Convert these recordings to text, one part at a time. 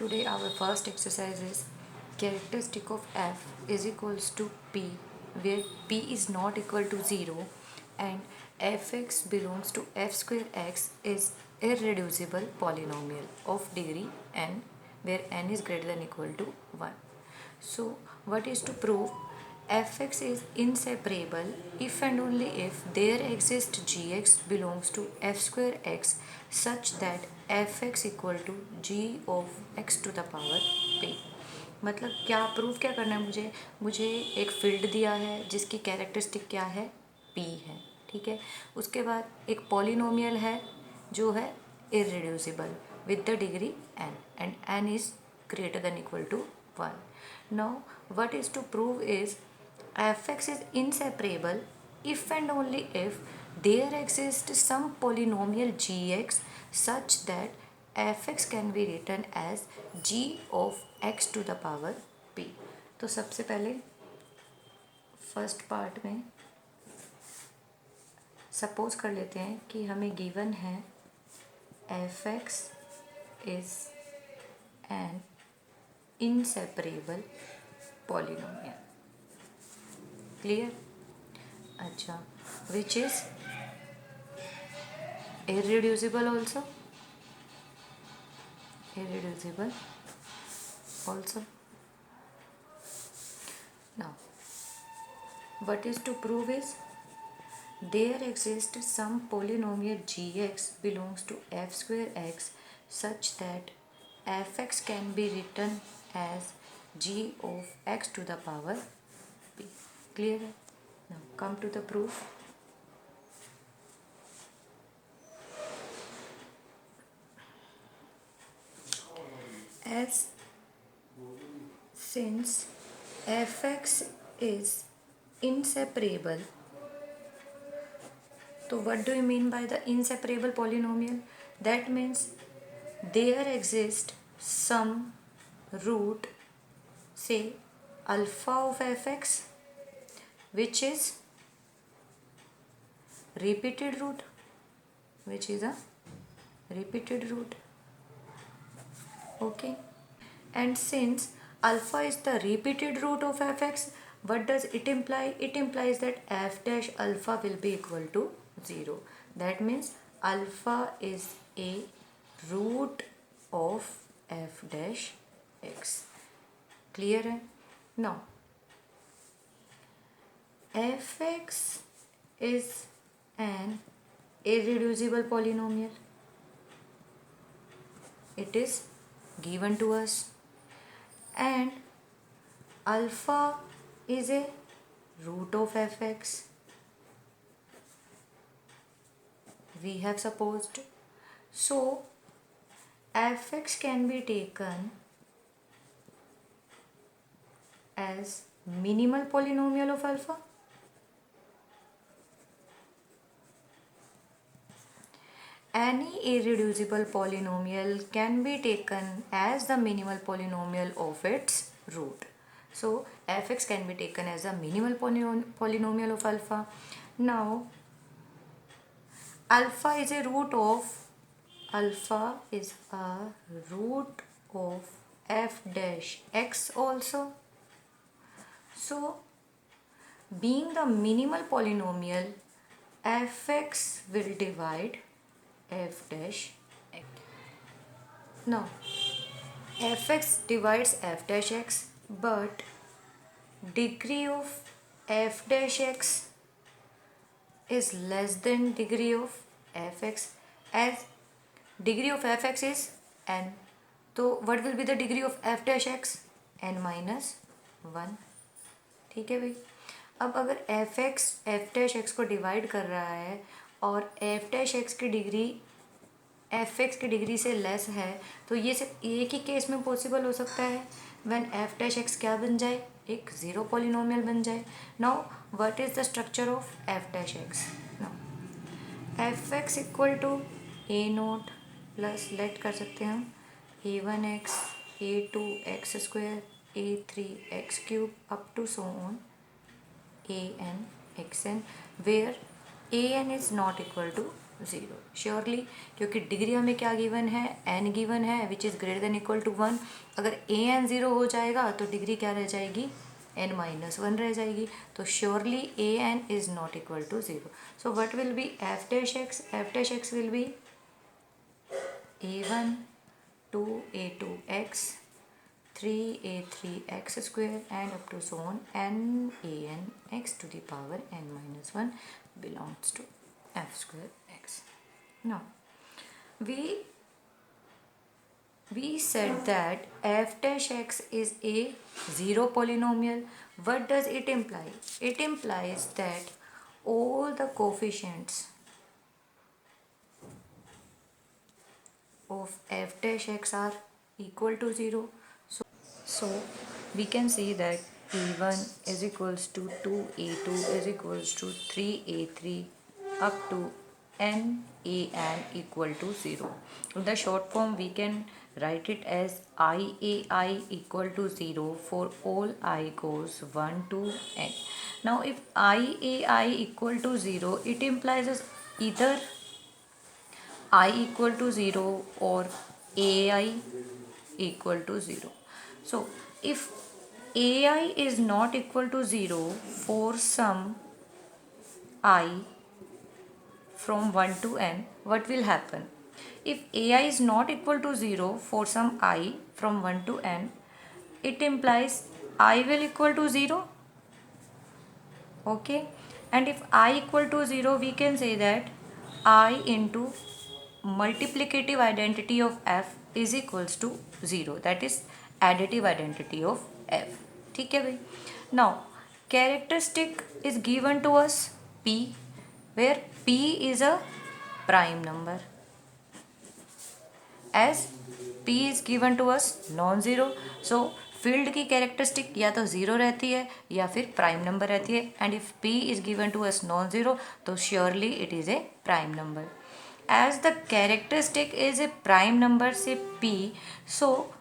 Today our first exercise is characteristic of f is equals to p, where p is not equal to 0 and fx belongs to f square x is irreducible polynomial of degree n, where n is greater than equal to 1. So what is to prove? Fx is inseparable if and only if there exists gx belongs to f square x such that fx equal to g of x to the power p. मतलब क्या prove क्या करना है मुझे एक field दिया है जिसकी कैरेक्टरिस्टिक क्या है, p है. ठीक है. उसके बाद एक पॉलिनोमियल है जो है irreducible with the degree n and n is greater than equal to 1. Now what is to prove is fx is inseparable if and only if there exists some polynomial gx such that fx can be written as g of x to the power p. तो सबसे पहले first part में suppose कर लेते हैं कि हमें given है fx is an inseparable polynomial. Clear? अच्छा, which is irreducible also. Irreducible also. Now what is to prove is there exists some polynomial gx belongs to f square x such that fx can be written as g of x to the power p. Clear? Now come to the proof. As since fx is inseparable, so what do you mean by the inseparable polynomial? That means there exists some root, say alpha of fx, which is repeated root, okay. And since alpha is the repeated root of fx, what does it imply? It implies that f dash alpha will be equal to 0. That means alpha is a root of f dash x. Clear है? Now fx is an irreducible polynomial. It is given to us, and alpha is a root of fx. We have supposed. So fx can be taken as minimal polynomial of alpha. Any irreducible polynomial can be taken as the minimal polynomial of its root. So fx can be taken as a minimal polynomial of alpha. Now alpha is a root of f dash x also. So being the minimal polynomial, fx will divide f dash x. Now fx divides f dash x, but degree of f dash x is less than degree of fx, as degree of fx is n. तो what will be the degree of f dash x? n minus 1. ठीक है भाई. अब अगर fx f dash x को divide कर रहा है और f dash x की डिग्री fx की डिग्री से लेस है, तो ये सिर्फ एक ही केस में पॉसिबल हो सकता है, व्हेन f dash x क्या बन जाए, एक ज़ीरो पॉलिनोमियल बन जाए. Now what is the structure of f dash x? Now fx equal to a naught plus let कर सकते हैं हम a1x a2x square a3x cube up to so on an xn, where an is not equal to 0 surely, क्योंकि degree हमें क्या given है, n given है which is greater than equal to 1। अगर an 0 हो जाएगा तो डिग्री क्या रह जाएगी, n-1 रह जाएगी। तो surely an is not equal to 0। So what will be f dash x, f dash x will be a1 2a2x 3a3x square and up to so on n an x to the power n-1 belongs to f square x. Now we said that f dash x is a zero polynomial. What does it imply? It implies that all the coefficients of f dash x are equal to 0. So we can see that a1 is equals to 2a2 is equals to 3a3 up to n equal to 0. In the short form we can write it as I equal to 0 for all I goes 1 to n. Now if I equal to 0, it implies as either I equal to 0 or ai equal to 0. So if ai is not equal to 0 for some I from 1 to n, what will happen? If ai is not equal to 0 for some I from 1 to n, it implies I will equal to 0. Okay, and if I equal to 0, we can say that I into multiplicative identity of f is equals to 0, that is additive identity of f. ठीक है भाई. Now characteristic is given to us p, where p is a prime number, as p is given to us non-zero. So field की characteristic या तो zero रहती है या फिर प्राइम नंबर रहती है, and if p is given to us non zero तो surely it is a prime number. As the characteristic is a prime number से p, so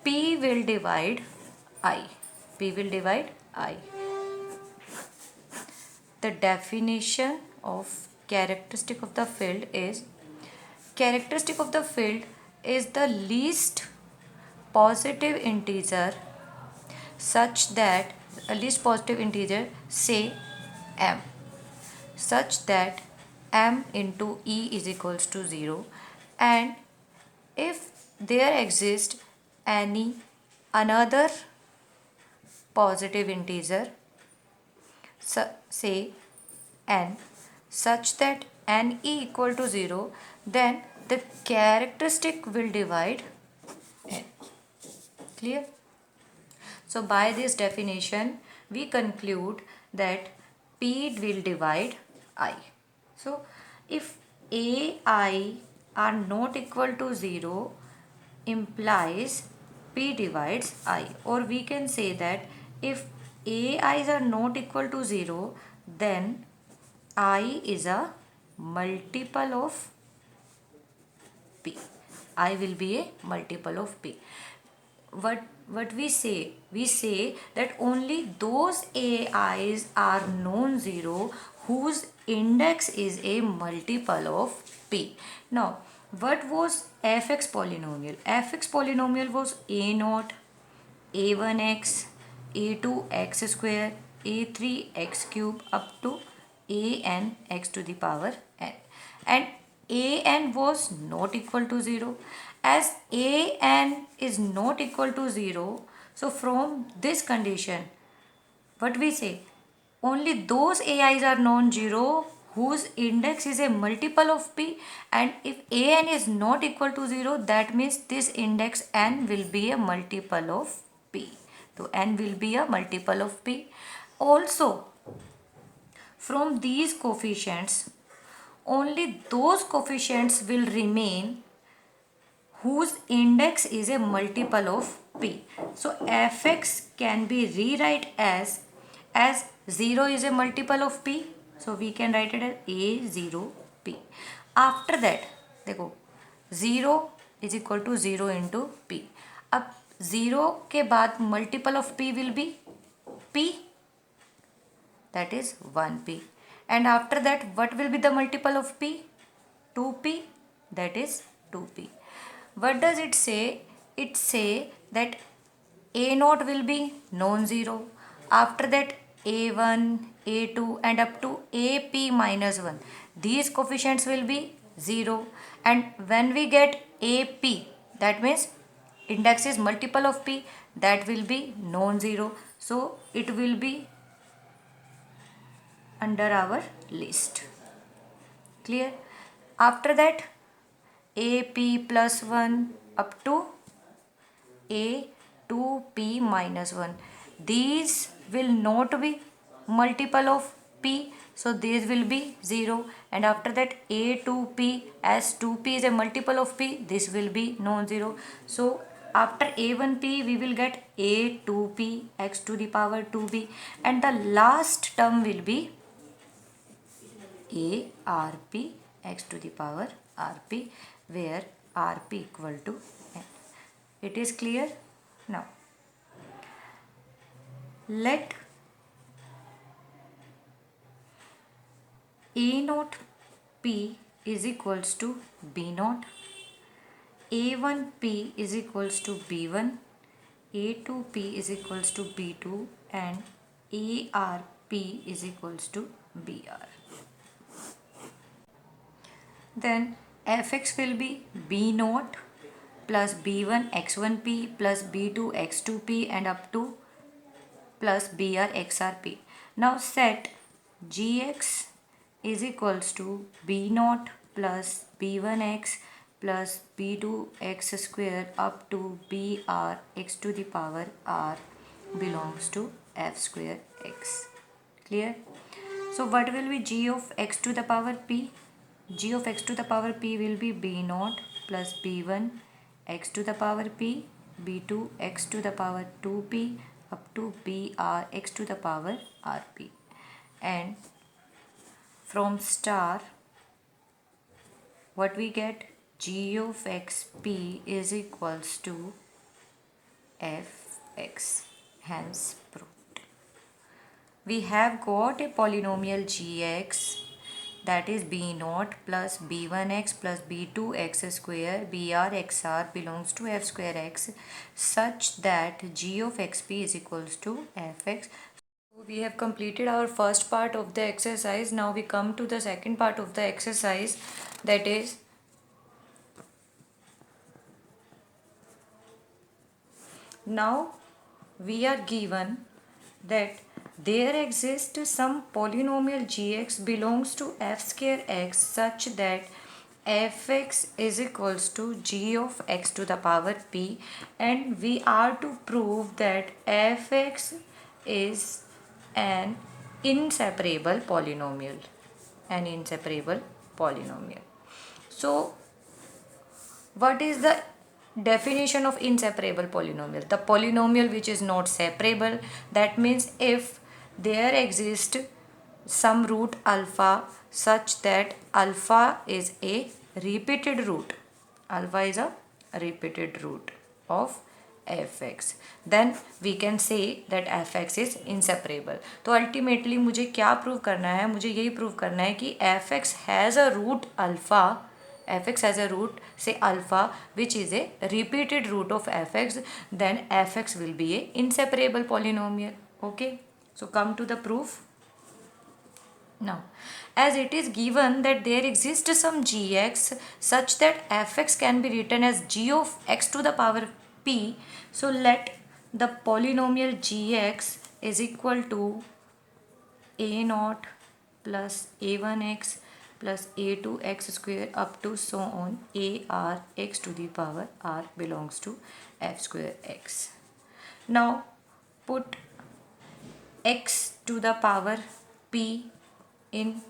p will divide i, p will divide i. The definition of characteristic of the field is, characteristic of the field is the least positive integer such that least positive integer, say m, such that m into e is equals to 0, and if there exists any another positive integer, say n, such that n e equal to 0, then the characteristic will divide n. Clear? So by this definition we conclude that p will divide I. So if ai are not equal to 0 implies p divides I, or we can say that if ai's are not equal to 0, then I is a multiple of p. I will be a multiple of p. What we say that only those ai's are non-zero whose index is a multiple of p. Now what was fx polynomial? Fx polynomial was a naught, a1x, a2x square, a3x cube up to an x to the power n, and an was not equal to 0. As an is not equal to 0, so from this condition what we say, only those ai's are non-zero whose index is a multiple of p, and if an is not equal to 0, that means this index n will be a multiple of p. So n will be a multiple of p. Also from these coefficients, only those coefficients will remain whose index is a multiple of p. So fx can be rewrite as 0 is a multiple of p, so we can write it as a0 p. After that देखो 0 is equal to 0 into p. अब 0 के बाद multiple of p will be p, that is 1p, and after that what will be the multiple of p? 2p, that is 2p. What does it say? It say that a naught will be non-zero. After that a1, a2 and up to ap minus 1. These coefficients will be 0. And when we get ap, that means index is multiple of p, that will be non-zero. So it will be under our list. Clear? After that ap plus 1 up to a 2p minus 1. These will not be multiple of p, so these will be 0. And after that a2p, as 2p is a multiple of p, this will be non-zero. So after a1p we will get a2p x to the power 2b, and the last term will be a rp x to the power rp, where rp equal to n. It is clear? Now let a naught p is equals to b naught, a1p is equals to b1, a2p is equals to b2, and arp is equals to br. Then fx will be b naught plus b1 x1p plus b2 x2p and up to plus br xrp. Now set gx is equals to b naught plus b1x plus b2 x square up to br x to the power r belongs to f square x. Clear? So what will be g of x to the power p? G of x to the power p will be b naught plus b1 x to the power p, b2 x to the power 2p up to br x to the power rp. And from star what we get? G of xp is equals to fx. Hence proved. We have got a polynomial gx, that is b naught plus b1x plus b2x square br xr belongs to f square x, such that g of xp is equals to fx. So we have completed our first part of the exercise. Now we come to the second part of the exercise, that is now we are given that there exists some polynomial gx belongs to f square x such that fx is equals to g of x to the power p, and we are to prove that fx is an inseparable polynomial. An inseparable polynomial. So what is the definition of inseparable polynomial? The polynomial which is not separable. That means if there exists some root alpha such that alpha is a repeated root. Alpha is a repeated root of fx, then we can say that fx is inseparable. तो ultimately मुझे क्या prove करना है? मुझे यही prove करना है कि fx has a root alpha, fx has a root say alpha which is a repeated root of fx, then fx will be a inseparable polynomial. Okay, so come to the proof. Now as it is given that there exists some gx such that fx can be written as g of x to the power p, so let the polynomial gx is equal to a naught plus a1x plus a2x square up to so on ar x to the power r belongs to f square x. Now put x to the power p in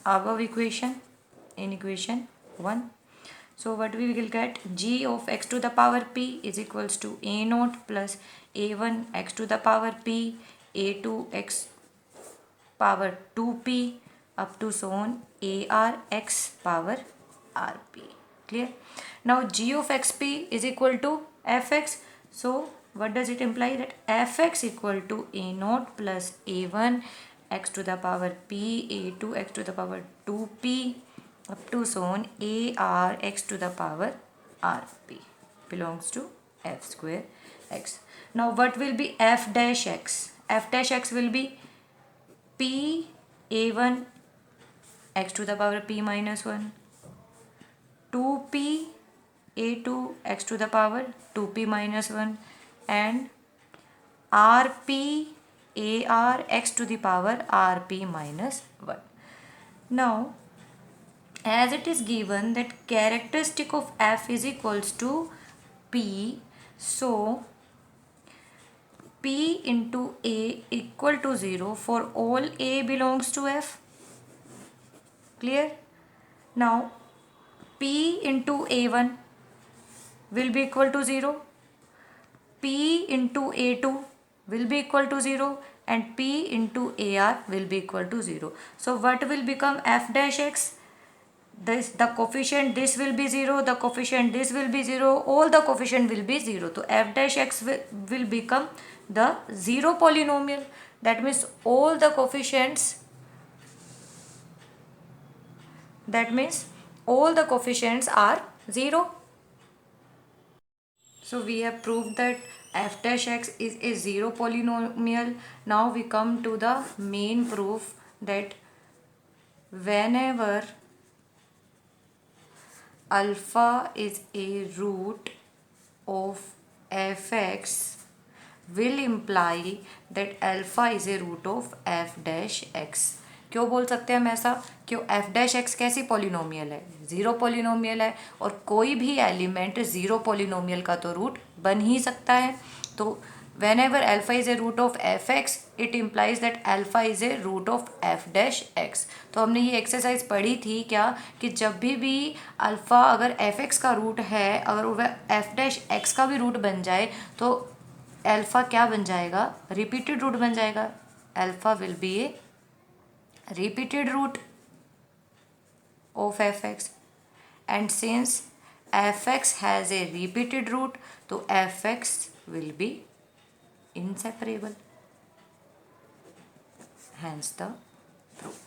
our equation, in equation 1. So what we will get? G of x to the power p is equals to a naught plus a1 x to the power p, a2 x power 2p up to so on ar x power rp. Clear? Now g of xp is equal to fx. So what does it imply? That fx equal to a naught plus a1 x to the power p, a2 x to the power 2p up to so on a r x to the power r p belongs to f square x. Now what will be f dash x? F dash x will be p a1 x to the power p minus 1, 2p a2 x to the power 2p minus 1, and rp ar x to the power rp minus 1. Now, as it is given that characteristic of f is equals to p, so p into a equal to 0 for all a belongs to f. Clear? Now, p into a1 will be equal to 0, p into a2 will be equal to 0, and p into ar will be equal to 0. So what will become f dash x? The coefficient this will be 0, the coefficient this will be 0, all the coefficient will be 0. So f dash x will become the 0 polynomial. That means all the coefficients, are 0. So we have proved that f dash x is a 0 polynomial. Now we come to the main proof that whenever alpha is a root of fx will imply that alpha is a root of f dash x. क्यों बोल सकते हैं हम ऐसा? क्यों f dash x कैसी polynomial है? Zero polynomial है, और कोई भी एलिमेंट ज़ीरो पॉलिनोमियल का तो रूट बन ही सकता है. तो whenever alpha is a root of fx it implies that alpha is a root of f dash x. तो हमने ये एक्सरसाइज पढ़ी थी क्या कि जब भी अल्फ़ा अगर fx का रूट है, अगर वह f dash x का भी रूट बन जाए तो अल्फ़ा क्या बन जाएगा? रिपीटेड रूट बन जाएगा. Alpha will be A repeated root of fx, and since fx has a repeated root तो fx will be inseparable. Hence the proof.